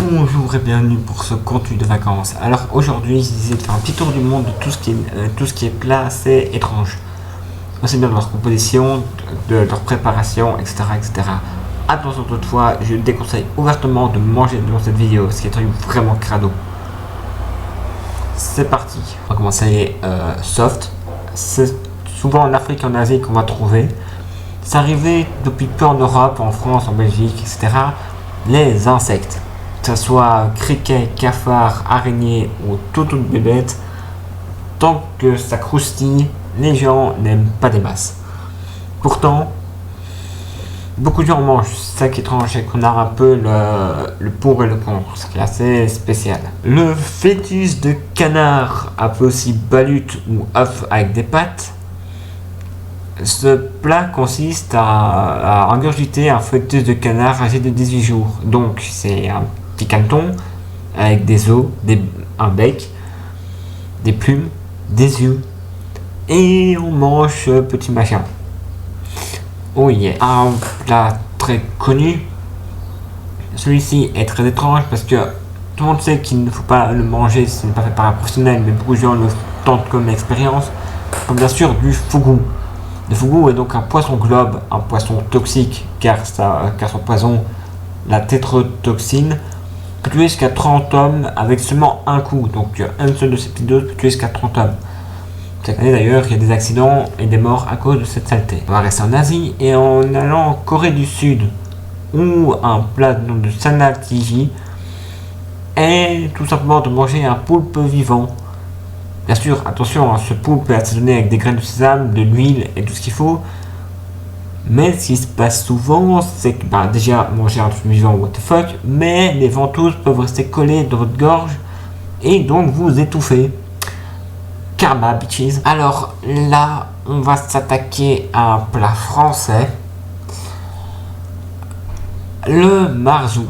Bonjour et bienvenue pour ce contenu de vacances. Alors aujourd'hui, j'ai décidé de faire un petit tour du monde de tout ce qui est plat assez étrange. Aussi bien de leur composition, de leur préparation, etc., etc. Attention toutefois, je déconseille ouvertement de manger dans cette vidéo, ce qui est un truc vraiment crado. C'est parti. On va commencer soft. C'est souvent en Afrique et en Asie qu'on va trouver. C'est arrivé depuis peu en Europe, en France, en Belgique, etc. Les insectes. Que ce soit criquet, cafard, araignée ou toute bébête, tant que ça croustille, les gens n'aiment pas des masses. Pourtant, beaucoup de gens mangent. C'est ça qui est étrange, c'est qu'on a un peu le pour et le contre, ce qui est assez spécial. Le fœtus de canard, appelé aussi balut ou œuf avec des pattes. Ce plat consiste à ingurgiter un fœtus de canard âgé de 18 jours. Donc c'est un petit caneton avec des os, un bec, des plumes, des yeux. Et on mange ce petit machin. Oh yeah. Un plat très connu. Celui-ci est très étrange parce que tout le monde sait qu'il ne faut pas le manger si ce n'est pas fait par un professionnel, mais beaucoup de gens le tentent comme expérience. Comme bien sûr du fougou. Le fougou est donc un poisson globe, un poisson toxique car son poison, la tétrotoxine, peut tuer jusqu'à 30 hommes avec seulement un coup. Donc un seul de ces petites doses peut tuer jusqu'à 30 hommes. Chaque année d'ailleurs, il y a des accidents et des morts à cause de cette saleté. On va rester en Asie et en allant en Corée du Sud, où un plat de nom de sanatiji est tout simplement de manger un poulpe vivant. Bien sûr, attention, ce poulpe est assaisonné avec des graines de sésame, de l'huile et tout ce qu'il faut. Mais ce qui se passe souvent, c'est que déjà manger un truc vivant, what the fuck, mais les ventouses peuvent rester collées dans votre gorge et donc vous étouffer. Karma, bitches. Alors là, on va s'attaquer à un plat français. Le marzou.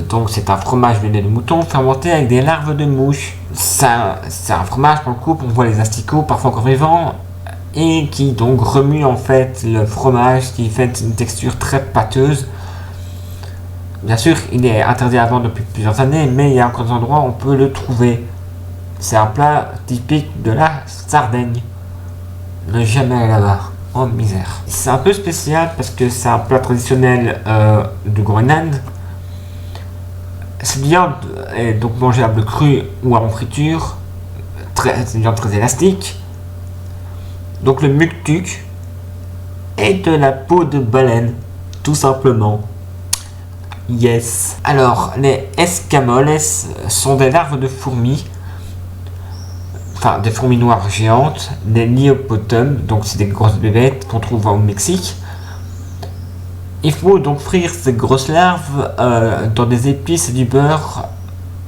Donc c'est un fromage veiné de mouton fermenté avec des larves de mouche. C'est un fromage qu'on coupe, on voit les asticots parfois encore vivants et qui donc remue en fait le fromage qui fait une texture très pâteuse. Bien sûr, il est interdit à vendre depuis plusieurs années, mais il y a encore des endroits où on peut le trouver. C'est un plat typique de la Sardaigne. Ne jamais aller là-bas. Oh misère. C'est un peu spécial parce que c'est un plat traditionnel du Groenland. Cette viande est donc mangeable crue ou en friture. C'est une viande très élastique. Donc le muktuk est de la peau de baleine, tout simplement. Yes. Alors les escamoles sont des larves de fourmis. Enfin, des fourmis noires géantes, des liopotomes, donc c'est des grosses bébêtes qu'on trouve au Mexique. Il faut donc frire ces grosses larves dans des épices et du beurre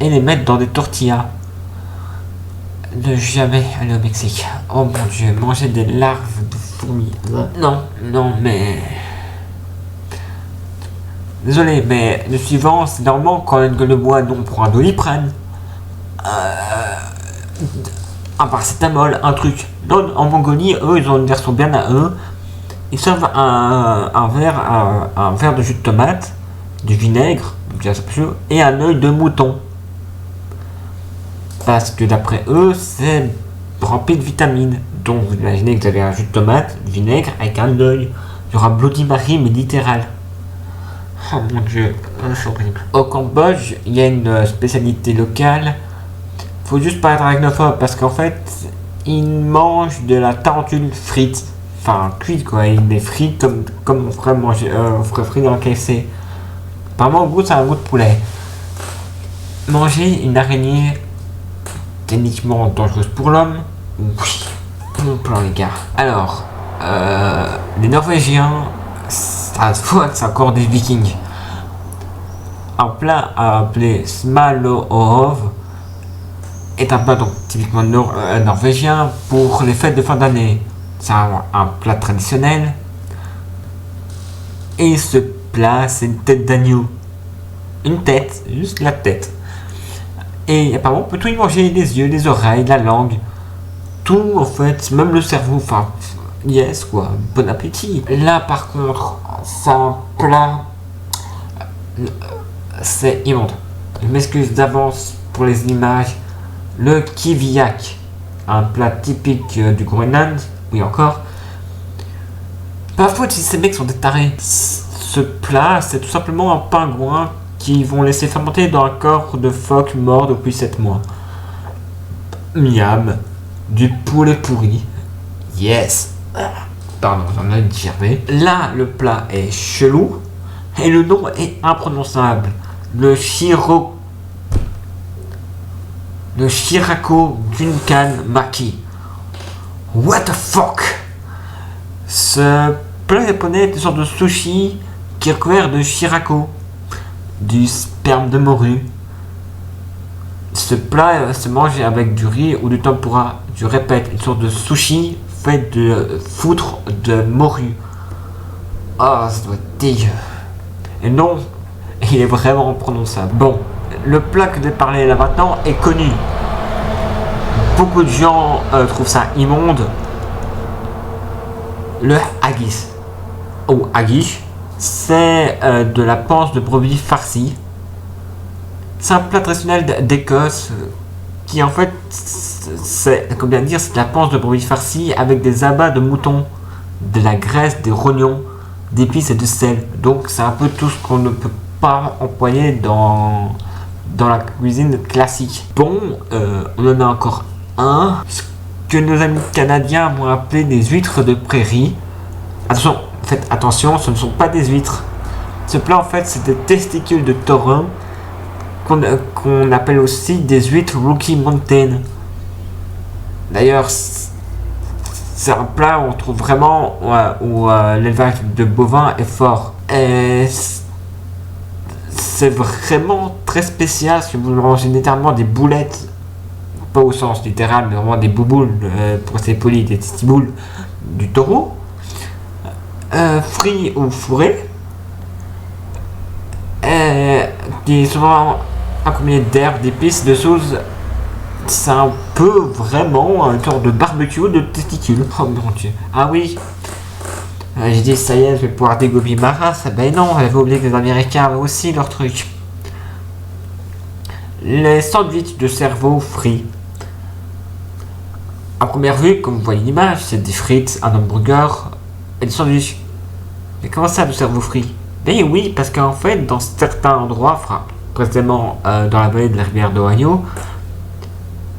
et les mettre dans des tortillas. Ne jamais aller au Mexique. Oh mon dieu, manger des larves de fourmis. Non, mais... Désolé, mais le suivant, c'est normalement quand on a une gueule de bois, nous on prend un Doliprane. Un paracétamol, un truc. En Mongolie, eux, ils ont une version bien à eux. Ils servent un verre de jus de tomate, du vinaigre, et un œil de mouton. Parce que d'après eux, c'est rempli de vitamines. Donc vous imaginez que vous avez un jus de tomate, du vinaigre, avec un œil. Il y aura Bloody Mary, mais littéral. Oh mon dieu, c'est horrible. Au Cambodge, il y a une spécialité locale. Faut juste pas être arachnophobe parce qu'en fait, ils mangent de la tarentule frite. Enfin, cuite quoi. Ils les fritent comme on ferait manger, on ferait frire dans un KFC. Apparemment, au goût, c'est un goût de poulet. Manger une araignée, techniquement dangereuse pour l'homme. Oui, bon plan, les gars. Alors, les Norvégiens, ça se voit que c'est encore des Vikings. Un plat appelé smalahov est un plat donc typiquement norvégien pour les fêtes de fin d'année. C'est un plat traditionnel. Et ce plat, c'est une tête d'agneau. Une tête, juste la tête. Et apparemment, on peut tout y manger, les yeux, les oreilles, la langue. Tout en fait, même le cerveau, enfin, yes quoi, bon appétit. Là par contre, c'est un plat c'est immonde. Je m'excuse d'avance pour les images. Le kiviak, un plat typique du Groenland, oui encore. Pas faute si ces mecs sont des tarés. Ce plat, c'est tout simplement un pingouin qu'ils vont laisser fermenter dans un corps de phoque mort depuis 7 mois. Miam, du poulet pourri. Yes. Pardon, j'en ai digéré. Là, le plat est chelou et le nom est imprononçable. Le Shirako Gunkan Maki. What the fuck? Ce plat japonais est une sorte de sushi qui est recouvert de shirako, du sperme de morue. Ce plat se mange avec du riz ou du tempura. Je répète, une sorte de sushi fait de foutre de morue. Ah, ça doit être dégueu. Et non, il est vraiment prononçable. Bon, le plat que j'ai parlé là maintenant est connu. Beaucoup de gens trouvent ça immonde. Le haggis. Ou haggis, c'est de la panse de brebis farcie. C'est un plat traditionnel d'Écosse qui en fait, c'est comme bien dire, c'est de la panse de brebis farcie avec des abats de mouton, de la graisse, des rognons, d'épices et de sel. Donc c'est un peu tout ce qu'on ne peut pas employer dans la cuisine classique. Bon, on en a encore un, ce que nos amis canadiens vont appeler des huîtres de prairie. Attention, faites attention, ce ne sont pas des huîtres. Ce plat en fait, c'est des testicules de taureau qu'on appelle aussi des huîtres Rocky Mountain. D'ailleurs, c'est un plat où on trouve vraiment où l'élevage de bovins est fort. Et c'est vraiment très spécial si vous mangez littéralement des boulettes, pas au sens littéral, mais vraiment des bouboules, pour ces polis, des testiboules du taureau, frits ou fourrés, qui est souvent accompagné d'herbes, d'épices, de sauce. C'est un peu vraiment un genre de barbecue de testicules. Oh mon dieu. Ah oui. J'ai dit ça y est, je vais pouvoir dégommer ma race. Ben non, j'avais oublié que les Américains avaient aussi leur truc. Les sandwichs de cerveau frits. À première vue, comme vous voyez l'image, c'est des frites, un hamburger et des sandwichs. Mais comment ça, du cerveau frit? Ben oui, parce qu'en fait, dans certains endroits, précisément dans la vallée de la rivière d'Ohio,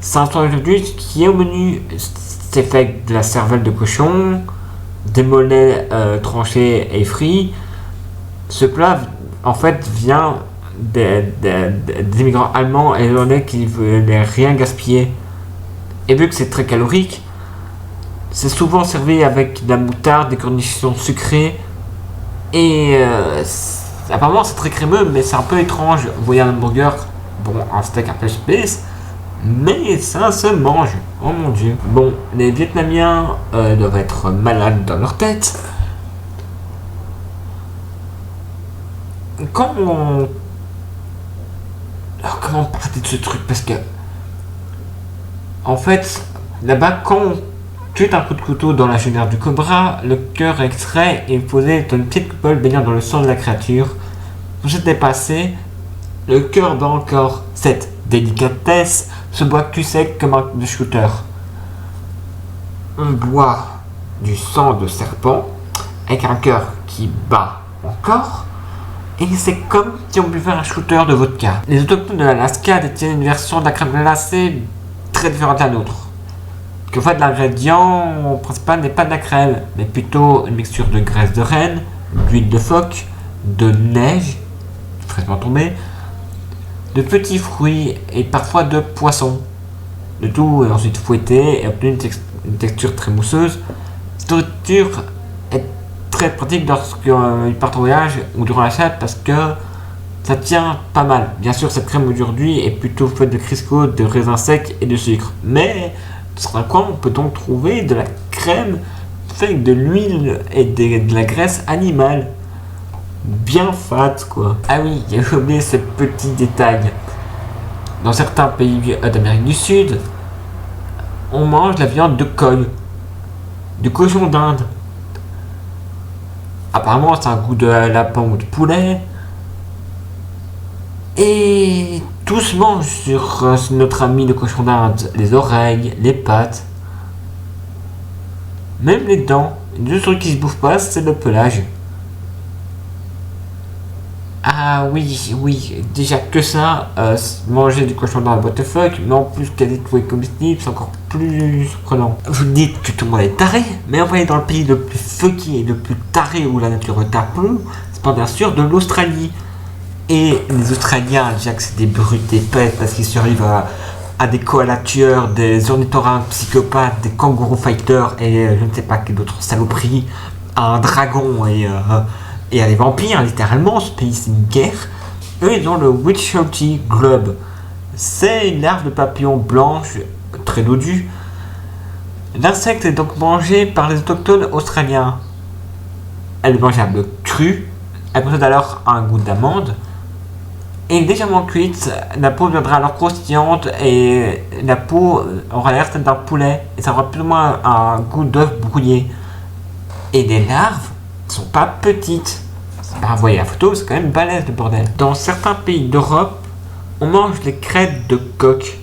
c'est un sandwich qui est au menu. C'est fait avec de la cervelle de cochon, des mollets tranchés et frits. Ce plat, en fait, vient des immigrants allemands et hollandais qui ne voulaient rien gaspiller. Et vu que c'est très calorique, c'est souvent servi avec de la moutarde, des cornichons sucrés. Et apparemment, c'est très crémeux, mais c'est un peu étrange. Vous voyez un hamburger, bon, un steak un peu space, mais ça se mange. Oh mon dieu. Bon, les Vietnamiens doivent être malades dans leur tête. Comment parler de ce truc? Parce que, en fait, là-bas, quand on tue un coup de couteau dans la genère du cobra, le cœur est extrait et posé dans une petite coupole baignant dans le sang de la créature. Pour se dépasser, le cœur bat encore. Cette délicatesse se boit cul sec comme un de shooter. On boit du sang de serpent avec un cœur qui bat encore. Et c'est comme si on buvait un shooter de vodka. Les autochtones de l'Alaska détiennent une version de la crème glacée très différente à la nôtre. En fait, l'ingrédient principal n'est pas de la crème, mais plutôt une mixture de graisse de renne, d'huile de phoque, de neige, fraîchement tombée, de petits fruits et parfois de poissons. Le tout est ensuite fouetté et obtenu une texture très mousseuse. Cette nourriture est très pratique lorsqu'ils partent en voyage ou durant la chasse parce que ça tient pas mal. Bien sûr, cette crème aujourd'hui est plutôt faite de Crisco, de raisins secs et de sucre. Mais dans certains coins, on peut donc trouver de la crème faite avec de l'huile et de la graisse animale. Bien fat, quoi. Ah oui, j'ai oublié ce petit détail. Dans certains pays d'Amérique du Sud, on mange la viande de cogne, du cochon d'Inde. Apparemment, c'est un goût de lapin ou de poulet. Et tout se mange sur notre ami le cochon d'Inde. Les oreilles, les pattes, même les dents. Le seul truc qui se bouffe pas, c'est le pelage. Ah oui, déjà que ça, manger du cochon d'Inde, what the fuck, mais en plus qu'elle est trouvée comestible, c'est encore plus surprenant. Vous dites que tout le monde est taré, mais envoyé dans le pays le plus fucky et le plus taré où la nature est peu, c'est pas bien sûr de l'Australie. Et les Australiens, déjà que c'est des brutes, des pètes, parce qu'ils survivent à des koalas tueurs, des ornithorynques psychopathes, des kangourous fighters et je ne sais pas quelle autre saloperie, à un dragon et à des vampires, littéralement. Ce pays, c'est une guerre. Eux, ils ont le Witchelty globe. C'est une larve de papillon blanche, très dodue. L'insecte est donc mangé par les autochtones australiens. Elle est mangeable crue. Elle possède alors un goût d'amande. Et légèrement cuite, la peau deviendra alors croustillante et la peau aura l'air d'un poulet. Et ça aura plus ou moins un goût d'œuf brouillé. Et les larves ne sont pas petites. Vous voyez la photo, c'est quand même balèze le bordel. Dans certains pays d'Europe, on mange les crêtes de coq.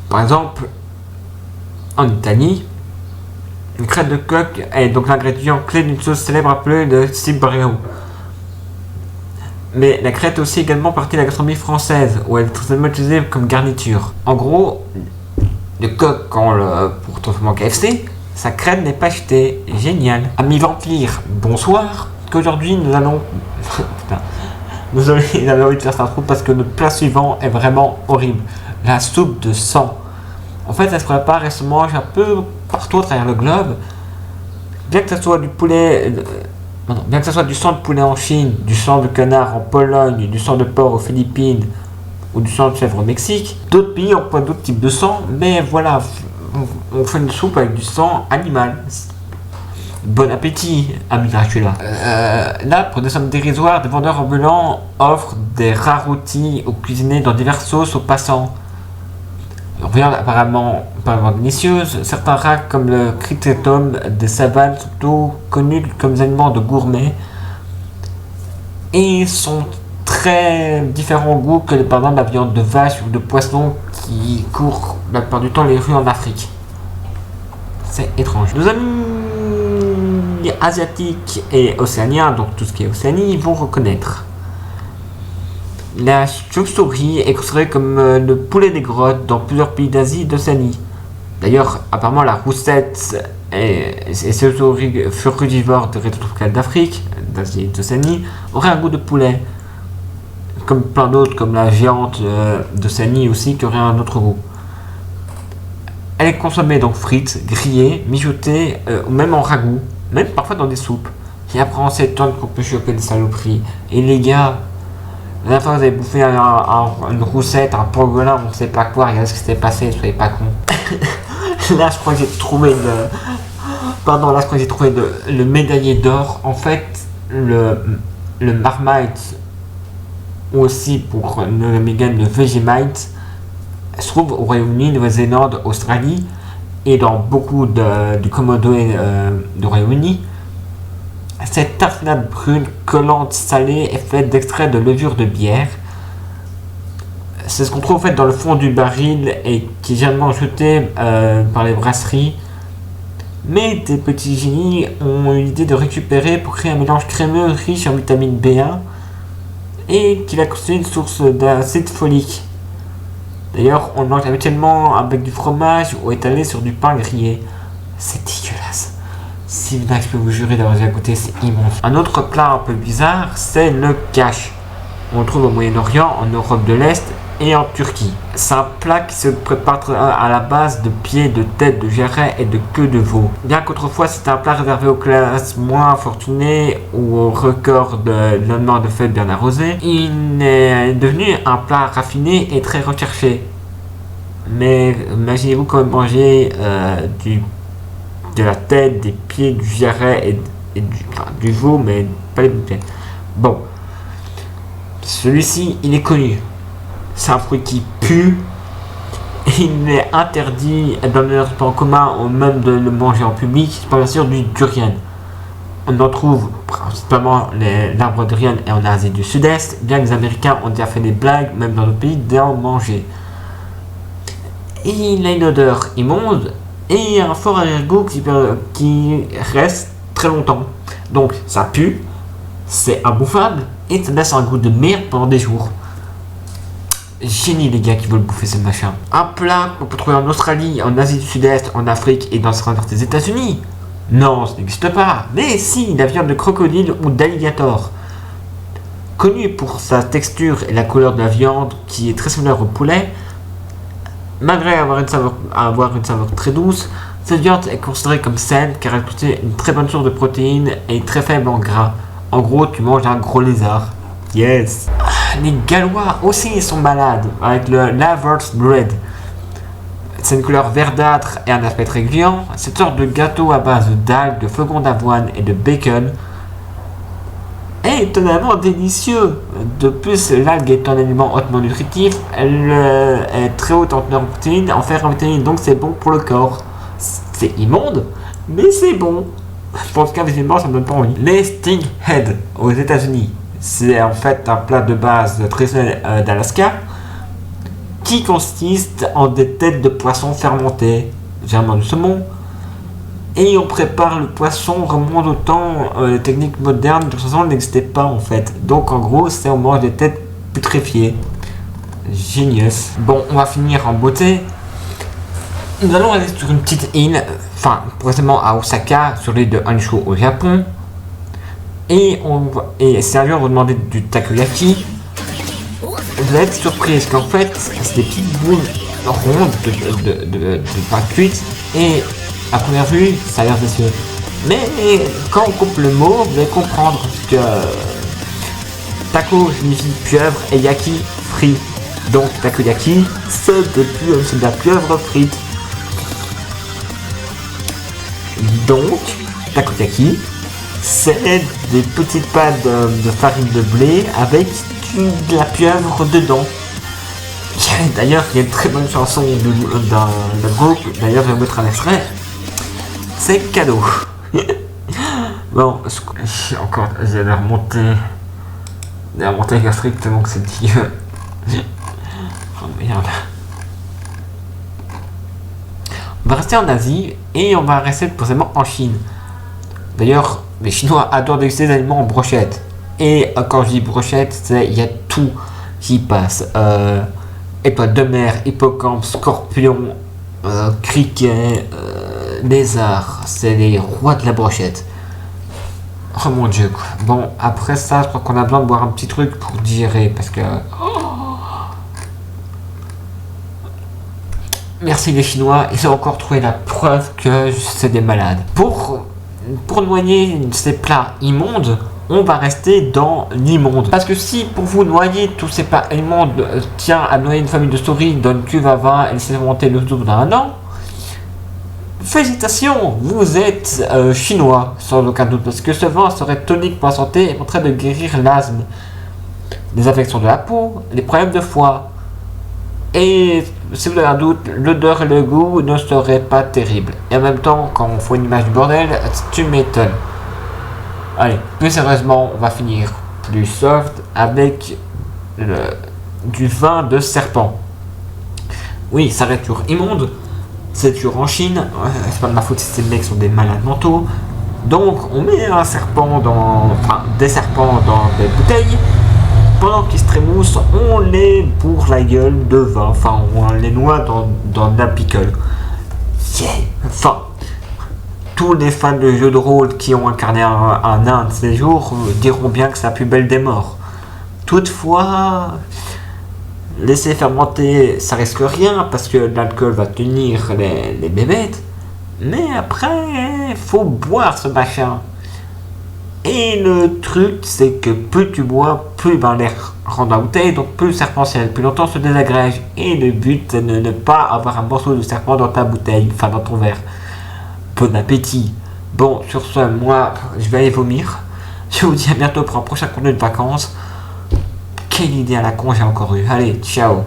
Par exemple, en Italie, une crête de coq est donc l'ingrédient clé d'une sauce célèbre appelée le cibrario. Mais la crête est aussi également partie de la gastronomie française, où elle est très utilisée comme garniture. En gros, le coq, pour transformer en KFC, sa crête n'est pas achetée. Génial. Amis vampires, bonsoir. Qu'aujourd'hui nous allons... nous avons envie de faire ça trop parce que notre plat suivant est vraiment horrible. La soupe de sang. En fait, ça se prépare et se mange un peu partout à travers le globe. Bien que ce soit du poulet... bien que ce soit du sang de poulet en Chine, du sang de canard en Pologne, du sang de porc aux Philippines ou du sang de chèvre au Mexique, d'autres pays emploient d'autres types de sang, mais voilà, on fait une soupe avec du sang animal. Bon appétit, ami Dracula. Là, pour des sommes dérisoires, des vendeurs ambulants offrent des rares rôtis ou cuisinés dans diverses sauces aux passants. Viande apparemment délicieuse, certains rats comme le critétum des savanes sont plutôt connus comme des aliments de gourmets et sont très différents au goût que par exemple la viande de vache ou de poisson qui court la plupart du temps les rues en Afrique. C'est étrange. Nos amis asiatiques et océaniens, donc tout ce qui est Océanie, vont reconnaître. La chauve-souris est considérée comme le poulet des grottes dans plusieurs pays d'Asie et d'Océanie. D'ailleurs, apparemment, la roussette et ces chauves-souris frugivores de régions tropicales d'Afrique, d'Asie et d'Océanie, auraient un goût de poulet. Comme plein d'autres, comme la géante d'Océanie aussi, qui aurait un autre goût. Elle est consommée donc frite, grillée, mijotée ou même en ragoût, même parfois dans des soupes. Et après on s'étonne qu'on peut choper des saloperies. Et les gars, la dernière fois vous avez bouffé une roussette, un pangolin, on ne sait pas quoi, regardez ce qui s'est passé, soyez pas con. Là je crois que j'ai trouvé le médaillé d'or. En fait, le Marmite, ou aussi pour le Megan, le Vegemite, se trouve au Royaume-Uni, Nouvelle-Zélande, Australie et dans beaucoup du Commonwealth du Royaume-Uni. Cette tartinade brune, collante, salée est faite d'extrait de levure de bière. C'est ce qu'on trouve en fait dans le fond du baril et qui est généralement jeté par les brasseries. Mais des petits génies ont eu l'idée de récupérer pour créer un mélange crémeux riche en vitamine B1 et qui va constituer une source d'acide folique. D'ailleurs, on le mange habituellement avec du fromage ou étalé sur du pain grillé. C'est dégueulasse. Si je peux vous jurer d'avoir déjà goûté, c'est immense. Un autre plat un peu bizarre, c'est le khash. On le trouve au Moyen-Orient, en Europe de l'Est et en Turquie. C'est un plat qui se prépare à la base de pieds, de têtes, de jarrets et de queues de veau. Bien qu'autrefois c'était un plat réservé aux classes moins fortunées ou aux records de lendemain de fête bien arrosés, il est devenu un plat raffiné et très recherché. Mais imaginez-vous quand même manger de la tête, des pieds, du jarret et du veau, mais pas les bouteilles. Bon, celui-ci, il est connu. C'est un fruit qui pue. Il est interdit dans le transport en commun ou même de le manger en public. C'est pas bien sûr du durian. On en trouve principalement l'arbre durian et en Asie du Sud-Est, bien que les Américains ont déjà fait des blagues, même dans nos pays, d'en manger. Et il a une odeur immonde et un fort arrière-goût qui reste très longtemps. Donc ça pue, c'est imbouffable et ça laisse un goût de merde pendant des jours. Génie les gars qui veulent bouffer ce machin. Un plat qu'on peut trouver en Australie, en Asie du Sud-Est, en Afrique et dans certains des États-Unis. Non, ça n'existe pas. Mais si, la viande de crocodile ou d'alligator. Connu pour sa texture et la couleur de la viande qui est très similaire au poulet, malgré avoir une saveur très douce, cette viande est considérée comme saine car elle contient une très bonne source de protéines et très faible en gras. En gros, tu manges un gros lézard. Yes. Les Gallois aussi sont malades avec le Laver's Bread. C'est une couleur verdâtre et un aspect très gluant. Cette sorte de gâteau à base d'algues, de flocons d'avoine et de bacon est étonnamment délicieux. De plus, l'algue est un aliment hautement nutritif. Elle est très haute en teneur en protéines, en fer et en vitamines, donc c'est bon pour le corps. C'est immonde, mais c'est bon. Pour le cas visiblement, ça me donne pas envie. Les Stinghead aux États-Unis. C'est en fait un plat de base traditionnel d'Alaska qui consiste en des têtes de poisson fermentées, généralement du saumon, et on prépare le poisson remonte au temps. Les techniques modernes de toute façon n'existaient pas en fait. Donc en gros, c'est on mange des têtes putréfiées. Genius. Bon, on va finir en beauté. Nous allons aller sur une petite île, précisément à Osaka, sur l'île de Honshu au Japon. Et sérieux, on va demander du takoyaki. Vous allez être surprise qu'en fait, c'est des petites boules rondes de pâte cuite. Et à première vue, ça a l'air délicieux. Mais quand on coupe le mot, vous allez comprendre que taco signifie pieuvre et yaki frit. Donc takoyaki, c'est de la pieuvre frite. Donc takoyaki, c'est des petites pâtes de farine de blé avec de la pieuvre dedans. D'ailleurs, il y a une très bonne chanson d'un groupe, d'ailleurs je vais vous mettre un extrait. C'est cadeau. Bon, j'ai la remontée gastrique tellement que c'est dégueu. Oh merde. On va rester en Asie et on va rester précisément en Chine. D'ailleurs, les Chinois adorent déguster des aliments en brochette. Et quand je dis brochette, il y a tout qui passe. Étoiles de mer, hippocampe, scorpion, criquet, lézard. C'est les rois de la brochette. Oh mon dieu quoi. Bon, après ça, je crois qu'on a besoin de boire un petit truc pour digérer. Parce que... Merci les Chinois, ils ont encore trouvé la preuve que c'est des malades. Pour noyer ces plats immondes, on va rester dans l'immonde. Parce que si pour vous noyer tous ces plats immondes tient à noyer une famille de souris dans une cuve à vin et laisser monter le double dans un an, félicitations, vous êtes chinois sans aucun doute. Parce que ce vin serait tonique pour la santé et en train de guérir l'asthme, les affections de la peau, les problèmes de foie. Et si vous avez un doute, l'odeur et le goût ne seraient pas terribles. Et en même temps, quand on fait une image du bordel, tu m'étonnes. Allez, plus sérieusement, on va finir plus soft avec du vin de serpent. Oui, ça reste toujours immonde. C'est toujours en Chine. C'est pas de ma faute si ces mecs sont des malades mentaux. Donc, on met des serpents dans des bouteilles. Pendant qu'ils se trémoussent, on les bourre la gueule de vin, on les noie dans de la pickle. Yeah. Tous les fans de jeux de rôle qui ont incarné un nain de ces jours diront bien que c'est la plus belle des morts. Toutefois, laisser fermenter, ça risque rien parce que l'alcool va tenir les bébêtes. Mais après, faut boire ce machin. Et le truc, c'est que plus tu bois, plus l'air rentre dans la bouteille, donc plus le serpent plus longtemps se désagrège. Et le but, c'est de ne pas avoir un morceau de serpent dans ta bouteille, dans ton verre. Bon appétit. Bon, sur ce, moi, je vais aller vomir. Je vous dis à bientôt pour un prochain contenu de vacances. Quelle idée à la con j'ai encore eu. Allez, ciao.